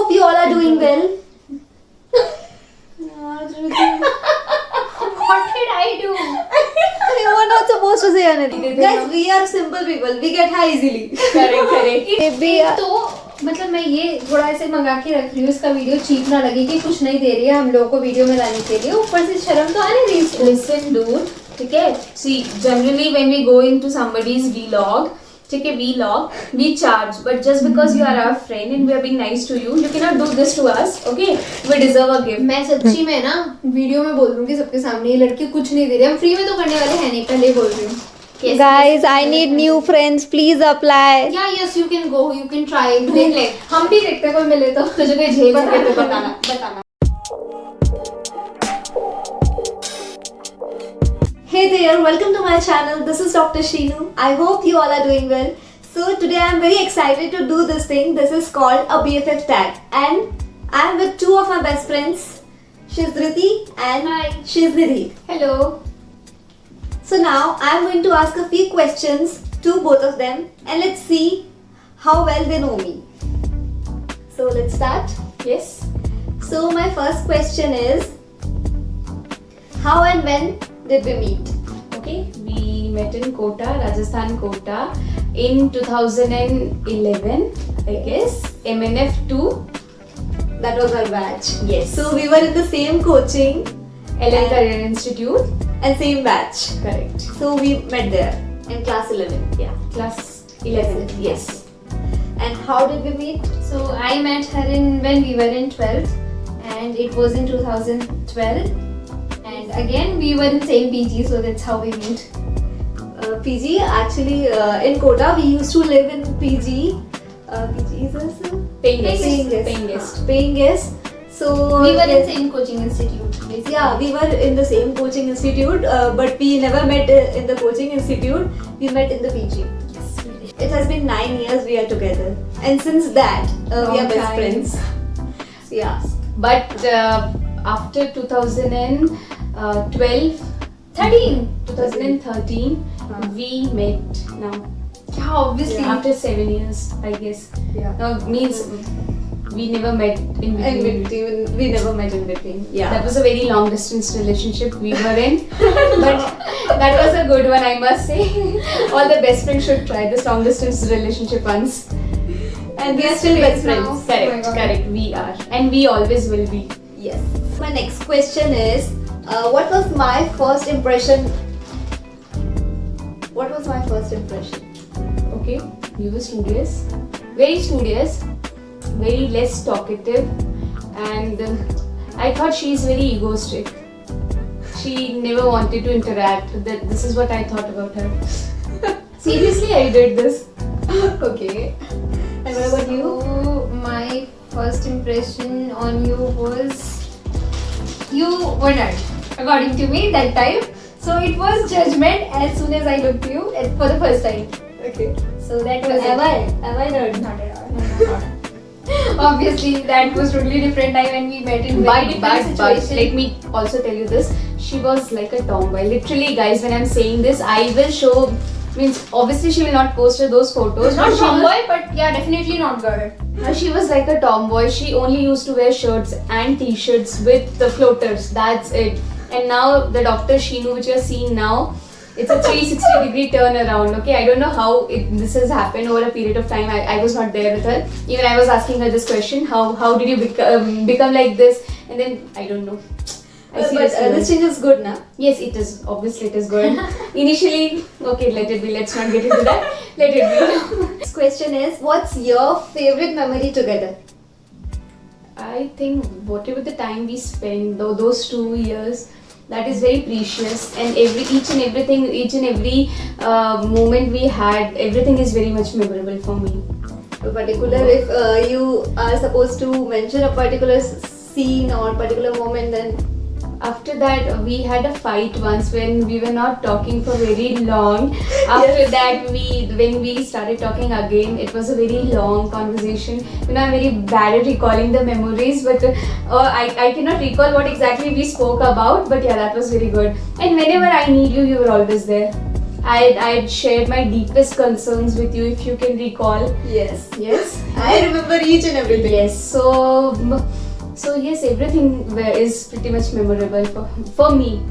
hope you all are doing well. What did I do? You were not supposed to say anything. Guys, we are simple people. We get high easily. Correct. Maybe, तो मतलब मैं ये थोड़ा ऐसे मंगा के रख रही हूँ, इसका वीडियो चीप ना लगे कि कुछ नहीं दे रही है हम लोगों को वीडियो में लाने के लिए, ऊपर से शर्म तो आने रही है. Listen, dude. ठीक है. See, generally when we go into somebody's vlog, ठीक है, we charge. But just because you are our friend and we are being nice to you, you cannot do this to us. Okay? We deserve a gift. मैं सच्ची में ना video में बोल दूंगी सबके सामने, ये लड़की कुछ नहीं दे रही, हम फ्री में तो करने वाले हैं नहीं, पहले ही बोल रही हूँ. guys, I need new friends. Please apply. Yeah, yes, you can go, you can try. देख ले, हम भी देखते कोई मिले तो तुझे कोई झेल सके तो बताना. Hey there, welcome to my channel. This is Dr. Sheenu. I hope you all are doing well. So today I am very excited to do this thing. This is called a BFF tag, and I am with two of my best friends. She's Dhriti and Hi. she's Nidhi. Hello. So now I am going to ask a few questions to both of them, and let's see how well they know me. So let's start. Yes. So my first question is, how and when did we meet? Okay, we met in Kota, Rajasthan, Kota in 2011, I guess. MNF 2. That was our batch. Yes. So we were in the same coaching LL Career Institute. and same batch. Correct. So we met there in class 11. Yeah, class 11. Yes. And how did we meet? So I met her when we were in 12th, and it was in 2012. And again we were in same PG, so that's how we meet. PG, actually in Kota we used to live in PG. PG is also Paying guest. Paying guest. Paying guest. So We were in yes, same coaching institute, basically. yeah, we were in the same coaching institute, but we never met in the coaching institute. We met in the PG. Yes, we did. It has been 9 years we are together, and since that we are Long best time. friends. Yeah. But after 2012, 2013, we met now. Yeah, obviously. After 7 years, I guess. Yeah. Now means we never met in And between. we never met in between. Yeah. That was a very long distance relationship we were in, but that was a good one, I must say. All the best friends should try this long distance relationship once. And we are still best now. friends. Oh my Correct, God. correct. We are, and we always will be. Yes. My next question is, what was my first impression? What was my first impression? Okay, you were studious, very less talkative, and I thought she's very egoistic. She never wanted to interact. This is what I thought about her. Seriously, I did this. Okay. And what about you? So my first impression on you was you were nerd, according to me that time. So it was judgment as soon as I looked at you for the first time. Okay. So that was Am it. I nerd? Not at all. No, not. Obviously, that was totally different time when we met in very different But situation. let me also tell you this. She was like a tomboy. Literally, guys, when I'm saying this, I will show. Means obviously she will not post those photos. Not but she was- tomboy, but yeah, definitely not girl. She was like a tomboy. She only used to wear shirts and t-shirts with the floaters. That's it. And now the Dr. Sheenu, which you're seeing now, it's a 360-degree turnaround. Okay, I don't know how this has happened over a period of time. I was not there with her. Even I was asking her this question: How did you become like this? And then I don't know. I But seriously this don't. change is good, na? Yes, it is. Obviously, it is good. Initially, okay, let it be. Let's not get into that. Let it be. Next question is, what's your favorite memory together? I think whatever the time we spend, those 2 years, that is very precious. And each and every moment we had, everything is very much memorable for me. A particular, if you are supposed to mention a particular scene or particular moment, then After that, we had a fight once when we were not talking for very long. After that, when we started talking again, it was a very long conversation. You know, I'm very bad at recalling the memories, but I cannot recall what exactly we spoke about. But yeah, that was very good. And whenever I need you, you were always there. I'd shared my deepest concerns with you, if you can recall. Yes. Yes. I remember each and everything. Yes. So yes, everything is pretty much memorable for me.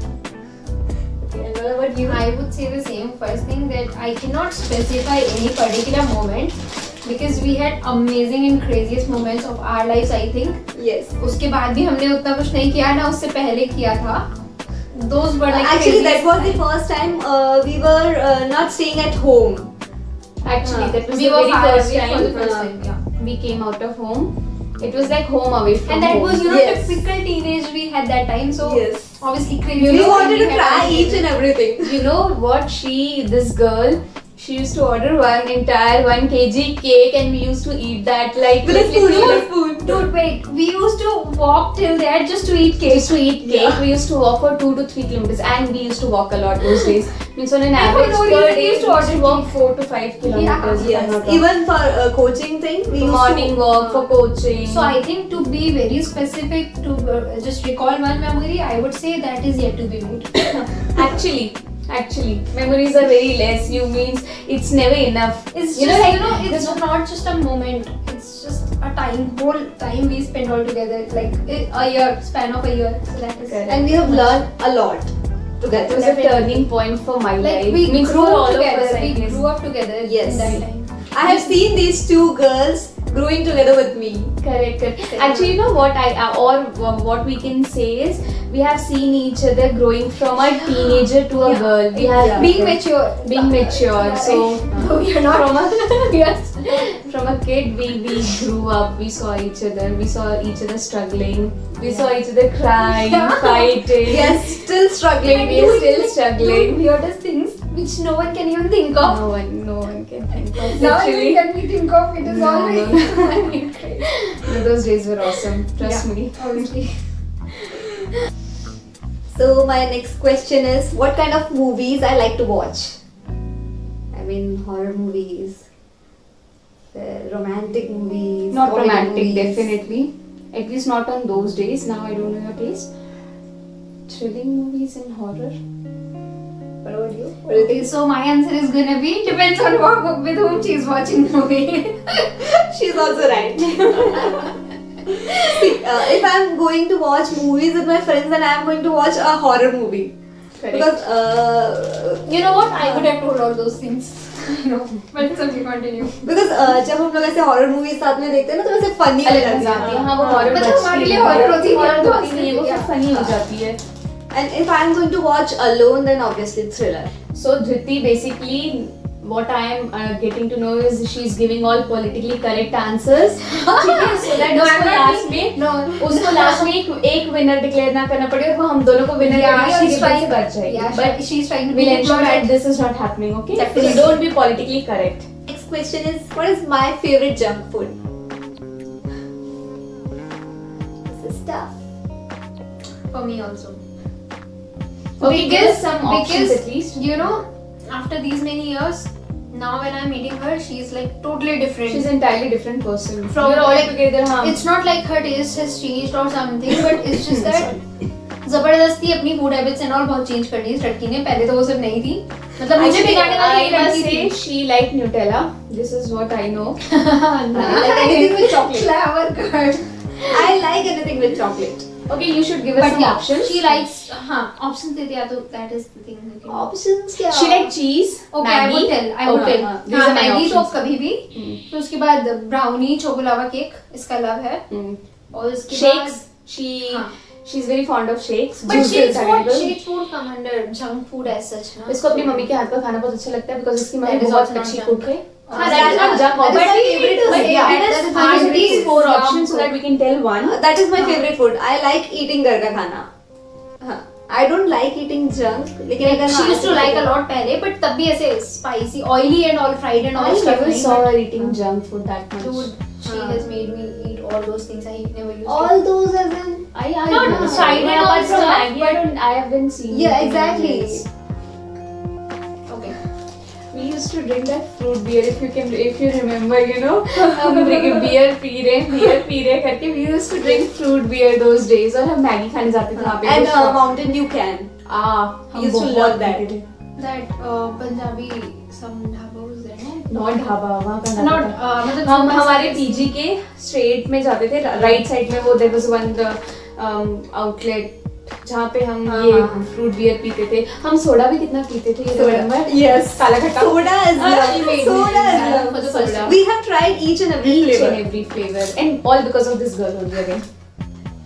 Okay, and what about you? I would say the same. First thing, that I cannot specify any particular moment because we had amazing and craziest moments of our lives, I think. Yes. उसके बाद भी हमने उतना कुछ नहीं किया ना उससे पहले किया था. Those were like Actually, that craziest was the times. first time we were not staying at home. Actually, that was We the were very far first away for the time first time, yeah. we came out of home. It was like home away from And that home. was, you know, Yes. typical teenage we had that time. So Yes. obviously crazy. We wanted to had try that each and everything. You know what? This girl, she used to order one entire 1 kg cake, and we used to eat that like With a spoon, literally, with a spoon. Dude, wait. We used to walk till there just to eat cake. Just to eat cake. Yeah. We used to walk for 2 to 3 kilometers, and we used to walk a lot those days. Means on an And for average no per reason we day, used to we order walk 4 to 5 kilometers. if I'm Yes. not wrong. Even for coaching thing, we used Morning to, walk for coaching. So I think, to be very specific, to just recall one memory, I would say that is yet to be made. Actually, memories are very less. You means it's never enough. It's You just, know, like, you know, it's not just a moment. It's just a whole time we spend all together, like a year, span of a year. So that is. Correct. and we have learned a lot It together. was a turning point for my Like life. we Means grew for all together. of us, I We guess. grew up together Yes. in that time. I have seen these two girls growing together with me. Correct. Actually, you know what what we can say is we have seen each other growing from a teenager to a Yeah. girl. We have Being mature. Being mature. Yeah, So no, we are not. yes, from a kid we grew up. We saw each other. We saw each other struggling. We saw each other crying, Yeah. fighting. Yes, still struggling. And we are doing still like struggling. doing weirdest things which no one can even think of. No one can think of. Now Actually, even when we think of it, is No, always no. No, those days were awesome. Trust me. Obviously. So my next question is, what kind of movies I like to watch? I mean, horror movies, romantic movies. Not comedy romantic, movies. definitely. At least not on those days. Now I don't know your taste. Thrilling movies and horror. What about you? What do you Okay, think? so my answer is gonna be depends on with whom she's watching movie. She's also right. See, if I'm going to watch movies with my friends, then I'm going to watch a horror movie. Correct. Because You know what? I would have told all those things. No, but it's okay. Continue. जब हम लोग ऐसे horror movies साथ में देखते हैं ना तो वैसे फनी हो अलग जाती मजा आती है। है हाँ, वो horror मतलब बचती हमारे है। लिए horror होती है, horror तो होती नहीं है, वो हंसते फिर funny हो जाती है। And if I'm going to watch alone, then obviously thriller. So Dhriti, basically, what I am getting to know is she's giving all politically correct answers. ठीक है, so that No, I'm उसको not last being- में No. उसको last में एक winner declare ना करना पड़े और वो हम दोनों को winner Yeah, करने she's से trying. बच जाएगी. Yeah, But she's trying to we'll be ensure that diplomatic. this is not happening. Okay? Definitely. So don't be politically correct. Next question is, what is my favorite junk food? This is tough. For me also. Okay, give us some options because at least. you know, after these many years, now when I'm meeting her, she's like totally different. She's an entirely different person. From You're all like- together. हाँ. It's not like her taste has changed or something, but it's just that जबरदस्ती अपनी food habits and all बहुत change कर ली इस लड़की ने. पहले तो वो सब नहीं थी. मतलब मुझे Actually, बिगाड़ने वाली I ये must लड़की say थी. she liked Nutella. This is what I know. Like anything with chocolate. Clever girl. I like anything with chocolate. Okay, you should give us But some yeah, options. she likes हाँ options देते हैं तो that is the thing. you can- Options क्या? She like cheese, Okay, I Maggi. would tell. I would Okay, tell. these हाँ are my Maggi तो options. कभी भी. Hmm. फिर उसके बाद ब्राउनी चोकोलावा केक इसका लव है. Hmm. और उसके Shakes. हाँ. She's very fond of shakes. But Juices shakes are food, available. shakes food come under junk food as such ना. इसको अपनी मम्मी के हाथ का खाना बहुत अच्छा लगता है because इसकी मम्मी That is बहुत also not अच्छी junk. cook है. हाँ, that is not junk, that is but my favorite food. but yeah, That is we hard give these to 4 junk options so food. that we can tell one. That is my favorite food. I like eating घर का खाना. हाँ. I don't like eating junk. लेकिन अगर She used to like a lot पहले, but तब भी ऐसे spicy, oily and all fried and all I stuff never नहीं, saw but her eating junk food that much. Dude, she हाँ. has made me eat all those things I never used to. all those as in I Not know. fried and all Apart from stuff, Maggie, I haven't seen. yeah anything exactly. else. Okay. We used to drink that fruit beer if you remember, you know, हम beer P रहे करके we used to drink fruit beer those days और हम Maggi खाने जाते थे वहाँ पे. And Mountain Dew can. हम used to बहुत love that. पीते थे. That Punjabi some dhaba was there, no? Not dhaba, वहाँ का Not मतलब मतलब हम छोटा हमारे सा- पीजी के स्ट्रेट में जाते थे, राइट साइड में वो देयर वाज वन आउटलेट जहाँ पे हम हाँ, ये हाँ। फ्रूट बियर पीते थे. हम सोडा भी कितना पीते थे, ये रिमेंबर? Yes. काला खट्टा. Soda is she love. made Soda me is love. for the first time. We have tried each and every Each flavor. and every flavor, and all because of this girl only again.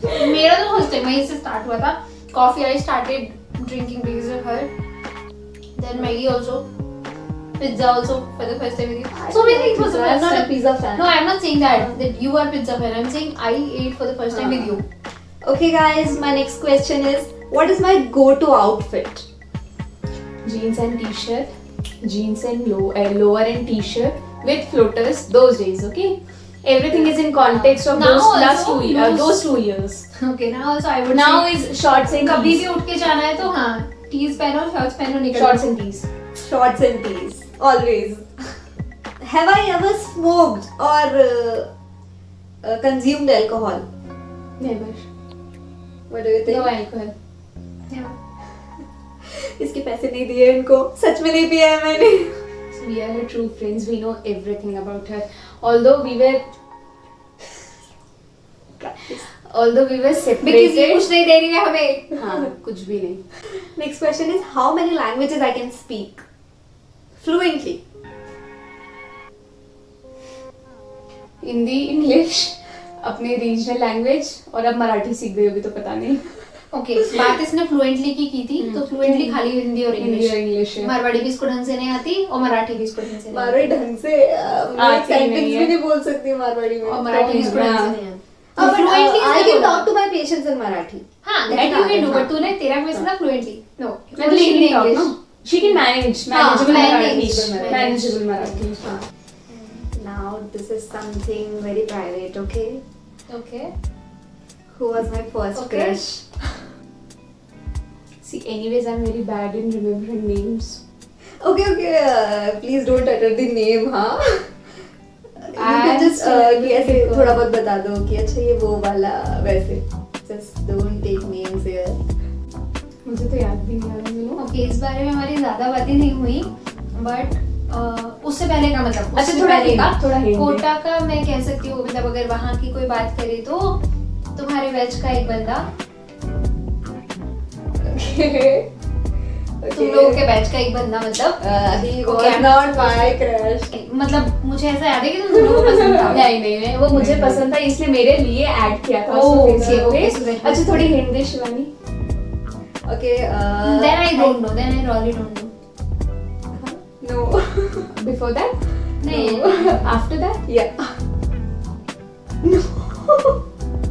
मेरा तो first time वहीं से start हुआ था. Coffee I started drinking because of her. Then Maggie also. Pizza also for the first time with you. So many things was the I'm first not a time. pizza fan. No, I'm not saying that you are pizza fan. I'm saying I ate for the first time with you. Okay, guys, my next question is, what is my go-to outfit? Jeans and t-shirt, jeans and lower and t-shirt with floaters. Those days, okay. Everything is in context of Now those last also 2 years. loose. Those 2 years. Okay, now also I would Now say is shorts and कभी tees. भी उठ के जाना है तो हाँ tease पहनो shorts पहनो निकल Shorts and tees. Shorts and tees, always. Have I ever smoked or consumed alcohol? Never. What do you think? No alcohol. इसके पैसे नहीं दिए इनको, सच में नहीं पिया है मैंने. So we are her true friends. We know everything about her. Although we were because ये separated. कुछ नहीं दे रही है हमें. हाँ, कुछ भी नहीं. Next question is, how many languages I can speak fluently? Hindi, English, अपने रीजनल लैंग्वेज और अब मराठी सीख गई होगी तो पता नहीं. ओके बात इसने फ्लुएंटली की थी तो फ्लुएंटली खाली हिंदी और हिंदी और इंग्लिश. इंग्लिश है. मारवाड़ी भी इसको ढंग से नहीं आती और मराठी भी इसको ढंग से नहीं मारवाड़ी आती. ढंग से मैं आती सेंटेंस नहीं भी है. नहीं बोल सकती मारवाड़ी में. और मराठी भी इसको ढंग हाँ. से नहीं आती. But Fluently I इसने can बोला. talk to my patients in Marathi. हाँ लेकिन दैट यू कैन डू हाँ. बट तूने तेरा क्वेश्चन था फ्लुएंटली. नो मतलब she can talk, no? She can manage. Manageable manage. Marathi. Manageable Marathi. हाँ. Now this is something very private, okay? Okay Who was my first Okay. crush? See, anyways, I'm very bad in remembering names. Okay, please don't utter the name, हाँ. You I'm can just still कि ऐसे recall. थोड़ा बहुत बता दो कि अच्छा ये वो वाला वैसे. Just don't take names here. मुझे तो याद भी नहीं आ रहा, you know. ओके इस बारे में हमारी ज्यादा बातें नहीं हुई बट उससे पहले का मतलब अच्छा, उससे थोड़ा पहले hint, का थोड़ा hint दे. कोटा का मैं कह सकती हूँ मतलब अगर वहाँ की कोई बात करे तो तुम्हारे बैच का एक बंदा तुम लोगों के बैच का एक बंदा मतलब He was Okay, I'm not my crush. मतलब मुझे ऐसा याद है कि तुम दोनों को पसंद था. नहीं नहीं नहीं, वो मुझे पसंद था इसलिए मेरे लिए ऐड किया था Oh, उसको okay, Facebook पे. okay, so that was- अच्छा थोड़ी hint they Shivani. Okay. Then I don't know. Then I really don't know. No. Before that? नहीं. After that? Yeah.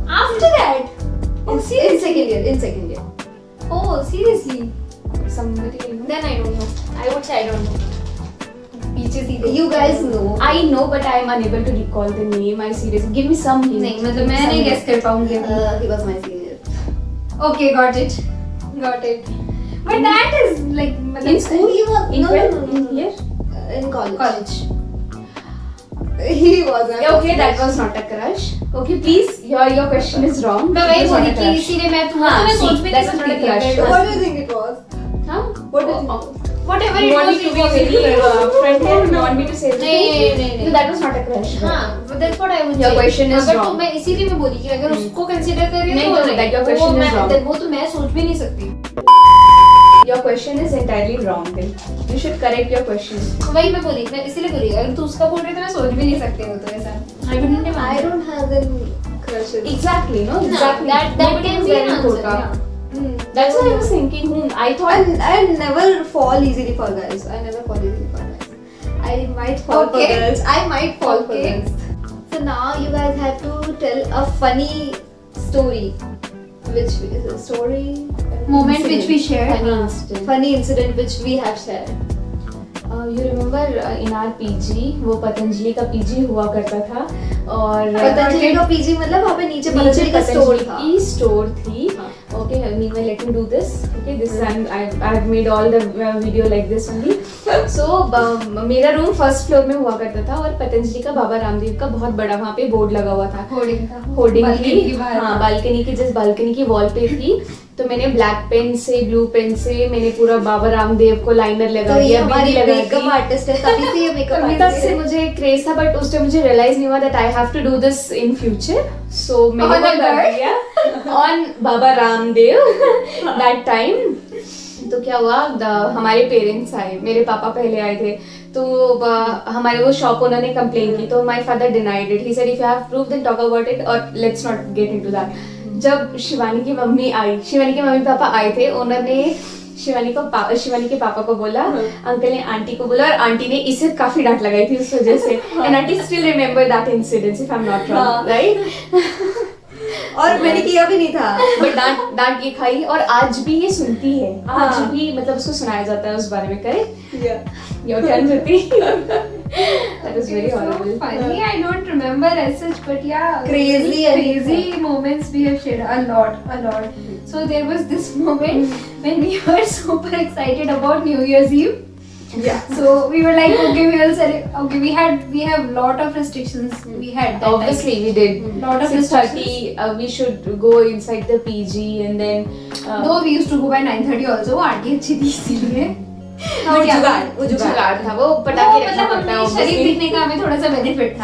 After that. Oh In seriously. second year. In second year. Oh seriously. Somebody I know. Then I don't know. I would say I don't know. पीछे सीधे. You guys know. I know but I am unable to recall the name. I seriously give me some hint. नहीं मतलब मैं नहीं guess कर पाऊंगी. He was my senior. Okay, got it. But that is like मतलब In school? He was In no, 12th? no, no, In no. year? In college. college. He was my Okay, first that crush. was not a crush. Okay, please, your question is wrong. मैं It वही was not बोली a कि crush. इसीलिए मैं हाँ, तुम्हें see, सोच भी नहीं that's not सकती a थी crush. अगर What do you think it was? Huh? What do you think? whatever You it want was me to it be was very upfront and want me to say the नहीं, truth? नहीं, नहीं. No, that was not a crush. हाँ but that's what I would Your say. question is अगर wrong. तो मैं इसीलिए मैं बोली कि अगर उसको कंसीडर कर रही नहीं, हो तो that your question वो is wrong. वो तो मैं सोच भी नहीं सकती. Your question is entirely wrong then. You should correct your question. वही मैं बोली मैं इसीलिए बोली अगर तू उसका बोल रही तो मैं सोच भी नहीं सकती हूँ तो ऐसा. I wouldn't have I don't have any crushes. Exactly, no? Exactly. that Nobody can is be there an in answer. Kota. Yeah. That's why I was thinking, I thought. I never fall easily for guys. I never fall easily for guys. I might fall Okay. for girls. I might fall for Okay. girls. So now you guys have to tell a funny story. Which is a story? Moment which we shared. Funny incident. Funny incident which we have shared. You remember in our PG, वो पतंजलि का PG हुआ करता था और पतंजलि का PG मतलब वहाँ पे नीचे पतंजलि का स्टोर था. की स्टोर थी. हाँ. Okay, meanwhile let me do this. Okay, this I've made all the video like this only. So मेरा रूम फर्स्ट फ्लोर में हुआ करता था और पतंजलि का बाबा रामदेव का बहुत बड़ा वहाँ पे बोर्ड लगा हुआ था, होर्डिंग की, हाँ बालकनी की, जिस बालकनी की वॉल पे थी। तो मैंने ब्लैक पेन से, ब्लू पेन से मैंने पूरा बाबा रामदेव को लाइनर लगा दिया, बिंदी लगा दी। मेकअप आर्टिस्ट है, तभी से ये मेकअप तब आर्टिस्ट से मुझे क्रेज था, बट उस टाइम मुझे रियलाइज नहीं हुआ that I have to do this in future. So मैंने वो कर दिया on Baba Ramdev that time. तो क्या हुआ, हमारे पेरेंट्स आए, मेरे पापा पहले आए थे, तो हमारे वो शॉप ओनर ने कंप्लेन की, तो my father denied it. He said if you have proof then talk about it और let's not get into that. जब शिवानी की मम्मी आई, शिवानी के मम्मी पापा आए थे, ओनर ने शिवानी के पापा को बोला, अंकल ने आंटी को बोला, और आंटी ने इसे काफी डांट लगाई थी उस वजह से। And aunty still remember that incident if I am not wrong, right? और मैंने किया भी नहीं था, बट डांट ये खाई, और आज भी ये सुनती है, आज भी मतलब उसको सुनाया जाता है उस बारे में। Correct, your turn Kriti. That was very horrible. Funny, I don't remember as such, but yeah, Crazy moments we have shared a lot. So there was this moment when we were super excited about New Year's Eve. Yeah. So we were like, okay, we have lot of restrictions. We had that Obviously we did. Lot of 6:30 we should go inside the PG and then Though we used to go by 9:30 also, aunty अच्छी थी इसीलिए। वो जुगाड़ था, वो पटाखे रखना मतलब पड़ता है, अपने शरीर दिखने का हमें थोड़ा सा बेनिफिट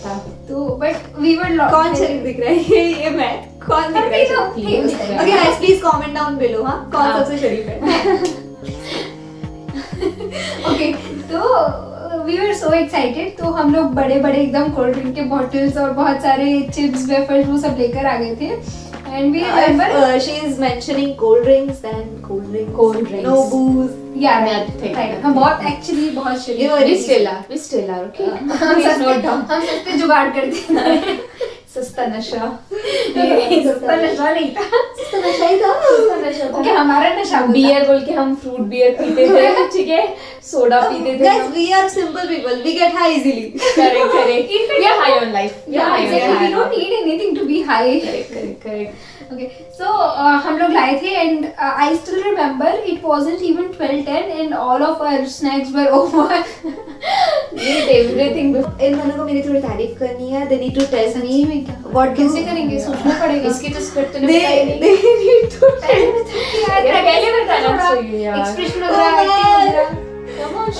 था। तो बट वी वर कौन शरीफ दिख रहा है? ये मैं। कौन दिख रहा है? Okay guys, please comment down below, हाँ कौन सबसे शरीफ है? ओके, तो वी वर सो एक्साइटेड, तो हम लोग बड़े एकदम कोल्ड ड्रिंक के बॉटल्स और बहुत सारे चिप्स, वेफर्स वो सब लेकर आ गए थे। And we remember she is mentioning cold drinks, then cold drinks, no booze. Yeah, right. हम बहुत शरीफ। We still are, okay? हम सस्ते जुगाड़ करते थे। सस्ता नशा। सस्ता नशा नहीं था, सस्ता नशा ही था। ओके, हमारा नशा बियर बोल के हम फ्रूट बियर पीते थे, ठीक है, सोडा पीते थे। Guys, we are simple people. We get high easily. Correct. We are high on life. Yeah, exactly. We don't need anything to be high. Correct. Okay, so हम लोग लाए थे and I still remember it wasn't even 12:10 and all of our snacks were over. Eat everything. इन दोनों को मेरी थोड़ी तारीफ करनी है. They need to test me. What कैसे करेंगे? सोचना पड़ेगा। इसकी तो स्क्रिप्ट ने बताई नहीं। They need to test. पहले बताना चाहिए यार। एक्सप्रेशन वगैरह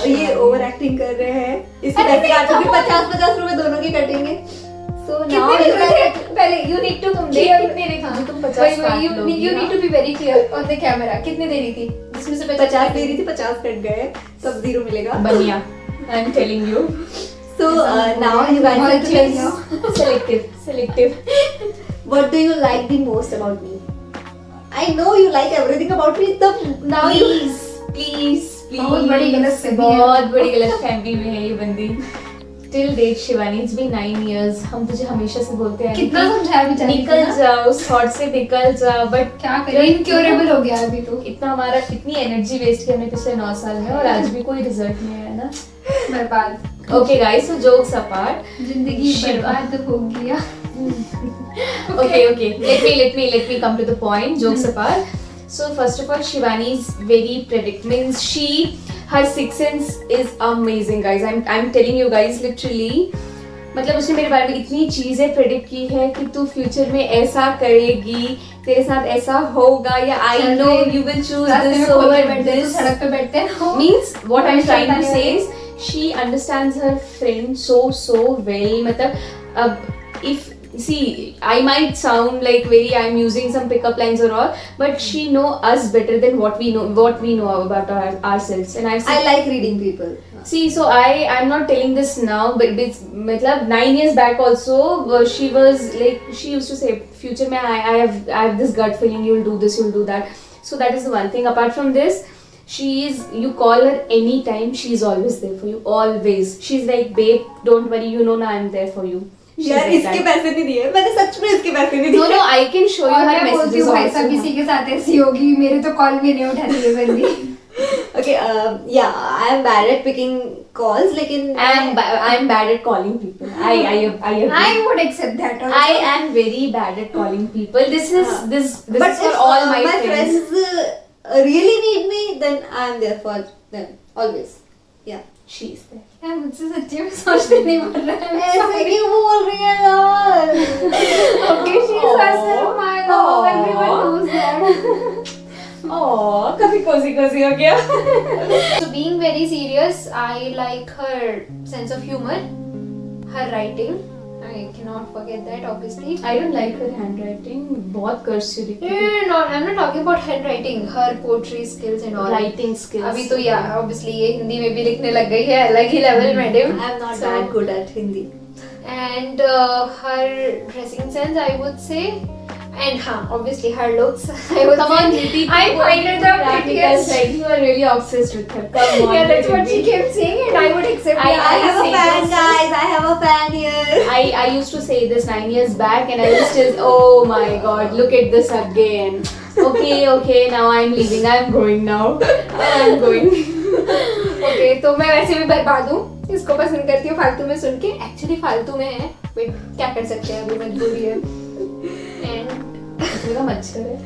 ये ओवर एक्टिंग कर रहे हैं। इसके पैसे काटोगे 50-50 रुपए दोनों के कटेंगे। So now पहले you need to clear, कितने रही थी? तुम 50 काट लोगी। you need to be very clear on the camera. कितने दे रही थी? जिसमें से 50 दे रही थी, 50 कट गए, सब 0 मिलेगा। बनिया, I'm telling you. So now you guys have to tell me selective. what do you like the most about me? I know you like everything about me. Now Please. बहुत बड़ी गलत फहमी में है ये बंदी। Till date Shivani, it's been 9 years. हम तुझे हमेशा से बोलते हैं कितना समझाया बेचारी, निकल जाओ उस थॉट से, निकल जा, बट क्या करें, इनक्योरेबल हो गया अभी तो। इतनी एनर्जी वेस्ट की हमने पिछले 9 साल में, और आज भी कोई रिजल्ट नहीं है ना, बर्बाद। ओके गाइस, सो जोक्स अपार्ट, जिंदगी बर्बाद हो गया। Okay. Let me come to the point. Jokes apart. So first of all, Shivani's very predicaments. Her sixth sense is amazing, guys. I'm telling you guys, literally. मतलब उसने मेरे बारे में इतनी चीजें प्रेडिक्ट की है कि तू फ्यूचर में ऐसा करेगी, तेरे साथ ऐसा होगा, या I know you will choose this over this. सड़क पे बैठते हैं। Means what I'm trying to say is she understands her friend so well. मतलब if see, I might sound like I'm using some pickup lines or all, but she know us better than what we know about ourselves. And I like reading people. See, so I'm not telling this now, but it's मतलब 9 years back also she was like, she used to say future mein I have this gut feeling you'll do this, you'll do that. So that is the one thing. Apart from this, you call her anytime, she's always there for you, always. She's like, babe, don't worry, you know now I'm there for you. यार इसके पैसे नहीं दिए मैंने, सच में इसके पैसे नहीं दिए। No, I can show you her messages also. भाई साहब किसी के साथ ऐसी होगी, मेरे तो कॉल भी नहीं उठाती है बंदी। Okay, yeah, I am bad at picking calls, लेकिन I'm bad at calling people. I agree. I would accept that also. I am very bad at calling people. This is but is for if all my friends really need me, then I am there for them always. Yeah. She's there. यार मुझसे सच्ची में सोचने नहीं पड़ रहा है. ऐसे क्यों बोल रही है यार? Okay, she's herself. I know everyone knows that. Oh, कभी cozy हो गया. So being very serious, I like her sense of humor, her writing. I cannot forget that, obviously. I don't like her handwriting. बहुत cursive लिखती है. No, I'm not talking about handwriting. Her poetry skills and all. Writing skills. अभी तो yeah, obviously ये हिंदी में भी लिखने लग गई है, अलग ही level madam. I am not that good at Hindi. And her dressing sense, I would say. And obviously her looks. I would Come say, on, Nidhi. I find her the prettiest. Like you are really obsessed with her. Come on. Yeah, that's what she Nidhi. kept saying, and I would accept I it. I have a say fan, this. guys. I have a fan here. I used to say this 9 years back, and I was still, oh my god, look at this again. Okay, now I'm leaving. I'm going now. I'm going. Okay, तो मैं वैसे भी बर्बाद हूँ. इसको पसंद करती हूँ फालतू में सुन के. Actually फालतू में है. But क्या कर सकते हैं, अभी मजबूरी है. मेरा मच्छर है.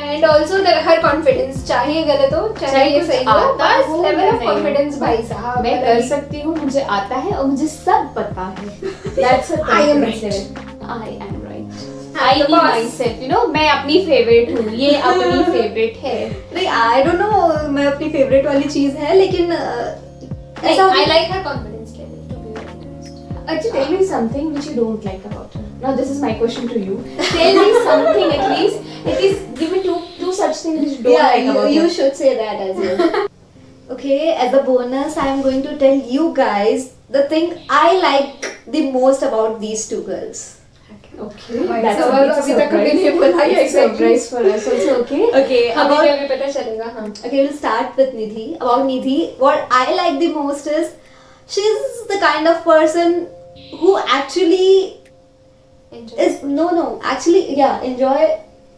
And also her confidence, चाहे गलत हो चाहे ये सही हो, बस level of confidence भाई साहब. मैं कर सकती हूँ, मुझे आता है और मुझे सब पता है. That's a I am confidence right. level. I am right. हाँ, I तो be बस. myself, you know, मैं अपनी favorite हूँ. ये अपनी favorite है. नहीं, I don't know. मैं अपनी favorite वाली चीज है, लेकिन ऐसा I like her confidence level, to be very honest. Actually, tell me something which you don't like about her. Now, this is my question to you. Tell me something at least. At least give me two such things which you don't like about you her. should say that as well. Okay, as a bonus, I am going to tell you guys the thing I like the most about these two girls. Okay, Right, that's so a big अभी तक कभी surprise. नहीं बोला ये It's a surprise for us also. Okay. Okay, अभी about अभी पता चलेगा. हाँ. okay, we'll start with Nidhi. About Nidhi, what I like the most is she's the kind of person who actually is actually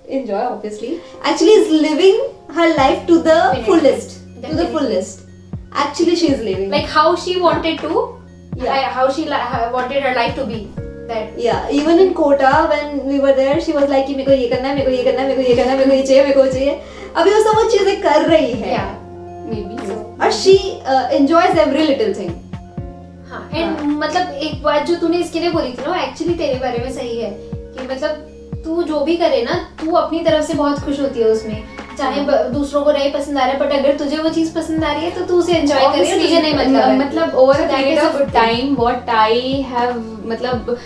enjoy obviously. Actually is living her life to the fullest. To the Definitely. fullest. Actually she is living. Like how she wanted to, Yeah. how she wanted her life to be. That Yeah, even in Kota when we were there, she was like कि मेरे को ये करना है, मेरे को ये करना है, मेरे को ये करना है, मेरे को ये चाहिए, मेरे को वो चाहिए. अभी वो सब वो चीजें कर रही है. yeah. Maybe so. और she enjoys every little thing. हाँ. And मतलब एक बात जो तूने इसके लिए बोली थी ना, एक्चुअली तेरे बारे में सही है कि मतलब तू जो भी करे ना, तू अपनी तरफ से बहुत खुश होती है उसमें. चाहे दूसरों को नहीं पसंद आ रहा है, बट अगर तुझे वो चीज पसंद आ रही है तो तू उसे एंजॉय कर रही है, तुझे नहीं मतलब over a So that period is a of good thing. time, what I have मतलब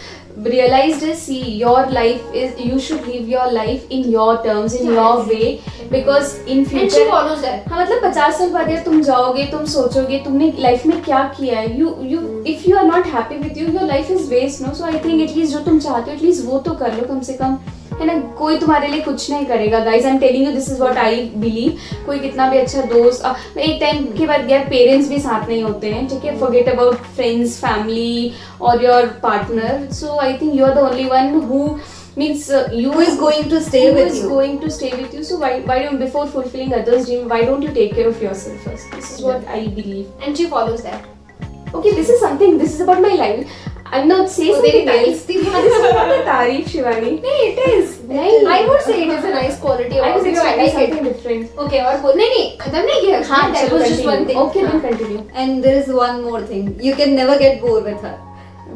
realized is, see, your life is, you should live your life in your terms, in your way, because in future. And she follows that. हाँ मतलब 50 साल बाद यार तुम जाओगे, तुम सोचोगे तुमने लाइफ में क्या किया है. If you are not happy with you, your life is waste, no? So I think at least जो तुम चाहते हो, at least वो तो कर लो कम से कम, है ना. कोई तुम्हारे लिए कुछ नहीं करेगा. Guys I am telling you, this is what I believe. कोई कितना भी अच्छा दोस्त एक टाइम के बाद यार पेरेंट्स भी साथ नहीं होते हैं, ठीक है. फॉरगेट अबाउट फ्रेंड्स, फैमिली और your partner. So I think you are the only one who means Who is going to stay with you? going to stay with you. So why don't, before fulfilling others' dream, why don't you take care of yourself first? This is what I believe. And she follows that. Okay, this is about my life. I'm not saying Oh, something very else. nice. This is not a तारीफ, Shivani. नहीं, it is. नहीं. I would say it is a nice quality. I was about you. I expecting like it. something different. Okay, और बोल नहीं खत्म नहीं किया. हाँ, that चलो was just one continue. thing. Okay, then हाँ. continue. And there is one more thing. You can never get bored with her.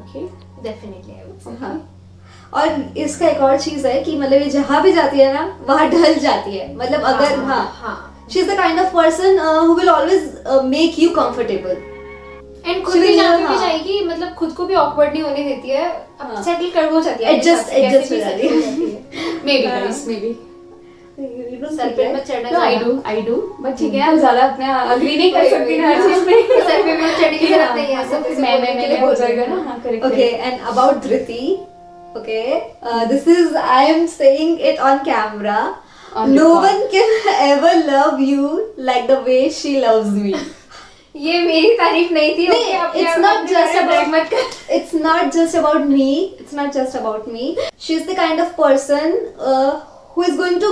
Okay. Definitely, I would say. हाँ. और इसका एक और चीज है कि मतलब ये जहाँ भी जाती है ना, वहाँ ढल जाती है. मतलब अगर हाँ, she is the kind of person who will always make you comfortable. And खुद She भी will- जहाँ पे भी हाँ. जाएगी, मतलब खुद को भी awkward नहीं होने देती है. हाँ. सेटल कर हो जाती है. Adjust कैसे भी हो जाती settle है. हो जाती है. Maybe हाँ. guys, maybe. You don't sir think पे that? मत चढ़ना. No, I do. But ठीक है, आप ज़्यादा अपने agree नहीं कर सकती ना हर चीज़ में. सर पे मत चढ़ने की जरूरत नहीं है. सब किसी बोलने के लिए हो बोल जाएगा देना. ना. हाँ, correct. Okay, and about Dhriti, okay, this is, I am saying it on camera. On No record. one can ever love you like the way she loves me. ये मेरी तारीफ नहीं थी. नहीं, okay, अपने it's आप- not अपने just बारे में about- brag मत कर. It's not just about me. It's not just about me. She's the kind of person who is going to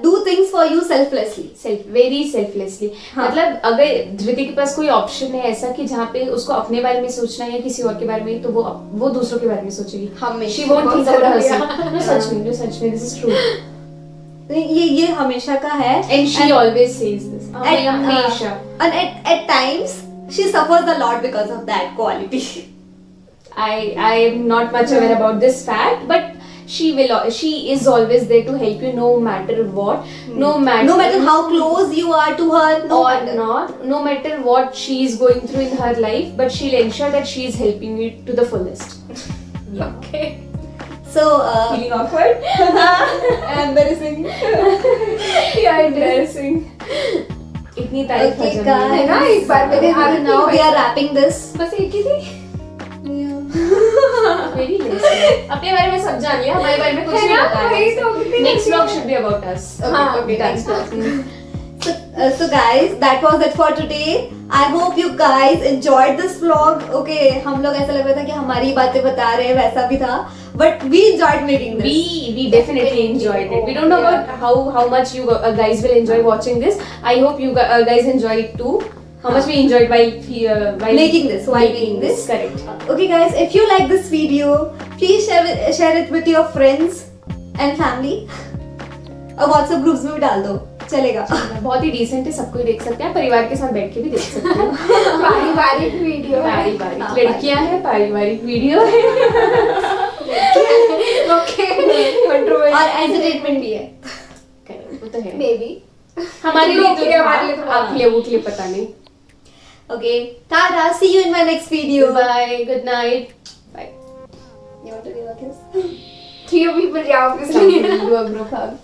do things for you selflessly. Very selflessly. हाँ. मतलब अगर धृति के पास कोई ऑप्शन है ऐसा कि जहाँ पे उसको अपने बारे में सोचना है या किसी और के बारे में, तो वो दूसरों के बारे में सोचेगी. हमेशा. She won't think about herself. हाँ. No, सच में, this is true. ये हमेशा का है. And she always says this. हमेशा. And at times she suffers a lot because of that quality. I am not much aware about this fact, but she is always there to help you no matter what, no matter how close you are to her, no matter what she is going through in her life, but she'll ensure that she is helping you to the fullest. Yeah. Okay. So Feeling awkward? embarrassing. Yeah, embarrassing. इतनी तारीफ Okay, है guys. ना एक बार मैंने Now we are wrapping this. बस एक ही थी. Very less. अपने बारे में सब जान लिया, हमारे बारे में कुछ है नहीं ना? पता वही तो, है. कितनी Next अच्छी vlog है. should be about us. Okay, done. next vlog. So guys, that was it for today. I hope you guys enjoyed this vlog. Okay, हम लोग ऐसा लग रहा था कि हमारी बातें बता रहे हैं, वैसा भी था. But we enjoyed making this. We definitely enjoyed it. We don't know about how much you guys will enjoy watching this. I hope you guys enjoy it too. How much we enjoyed while making this. Correct. Okay guys, if you like this video, please share it with your friends and family. और WhatsApp groups में भी डाल दो, चलेगा. बहुत ही decent है, सबको देख सकते हैं, परिवार के साथ बैठ के भी देख सकते हैं. पारिवारिक वीडियो. पारिवारिक लड़कियां हैं, पारिवारिक वीडियो है. ओके. कंट्रोवर्शियल. और एंटरटेनमेंट भी है. वो तो है. May be. हमारे लिए तो हमारे लिए तो आपके लिए वो के लिए पता नहीं. Okay, tada, see you in my next video. Bye, good night. Bye. You want to give a kiss? 3 people, yeah, obviously. Do a group hug.